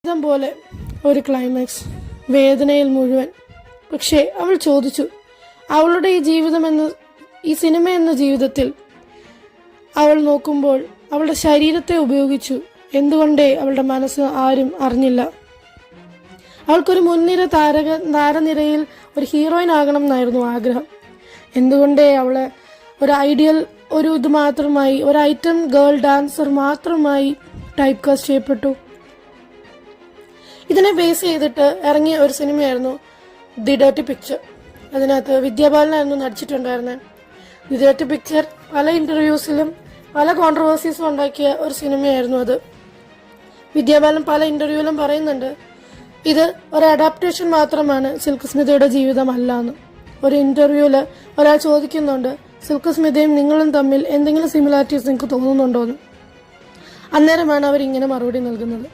ഇതം പോലെ ഒരു ക്ലൈമാക്സ്, വേദനയിൽ മുഴുവൻ. പക്ഷേ അവൾ ചോദിച്ചു, അവളുടെ ഈ സിനിമ എന്ന ജീവിതത്തിൽ അവൾ നോക്കുമ്പോൾ അവളുടെ ശരീരത്തെ ഉപയോഗിച്ചു. എന്തുകൊണ്ടേ അവളുടെ മനസ്സ് ആരും അറിഞ്ഞില്ല. അവൾക്കൊരു മുൻനിര താരനിരയിൽ ഒരു ഹീറോയിൻ ആകണം എന്നായിരുന്നു ആഗ്രഹം. എന്തുകൊണ്ടേ അവളെ ഒരു ഐഡിയൽ ഇത് മാത്രമായി, ഒരു ഐറ്റം ഗേൾ ഡാൻസർ മാത്രമായി ടൈപ്പ് കാസ്റ്റ് ചെയ്യപ്പെട്ടു. ഇതിനെ ബേസ് ചെയ്തിട്ട് ഇറങ്ങിയ ഒരു സിനിമയായിരുന്നു ദി ഡർട്ടി പിക്ചർ. അതിനകത്ത് വിദ്യാബാലനായിരുന്നു നടിച്ചിട്ടുണ്ടായിരുന്നത്. ദി ഡർട്ടി പിക്ചർ പല ഇന്റർവ്യൂസിലും പല കോൺട്രവേഴ്സീസും ഉണ്ടാക്കിയ ഒരു സിനിമയായിരുന്നു അത്. വിദ്യാബാലൻ പല ഇന്റർവ്യൂവിലും പറയുന്നുണ്ട്, ഇത് ഒരു അഡാപ്റ്റേഷൻ മാത്രമാണ്, സിൽക്ക് സ്മിതയുടെ ജീവിതമല്ല എന്ന്. ഒരു ഇന്റർവ്യൂവില് ഒരാൾ ചോദിക്കുന്നുണ്ട്, സിൽക്ക് സ്മിതയും നിങ്ങളും തമ്മിൽ എന്തെങ്കിലും സിമിലാരിറ്റീസ് നിങ്ങൾക്ക് തോന്നുന്നുണ്ടോ എന്ന്. അന്നേരമാണ് അവരിങ്ങനെ മറുപടി നൽകുന്നത്.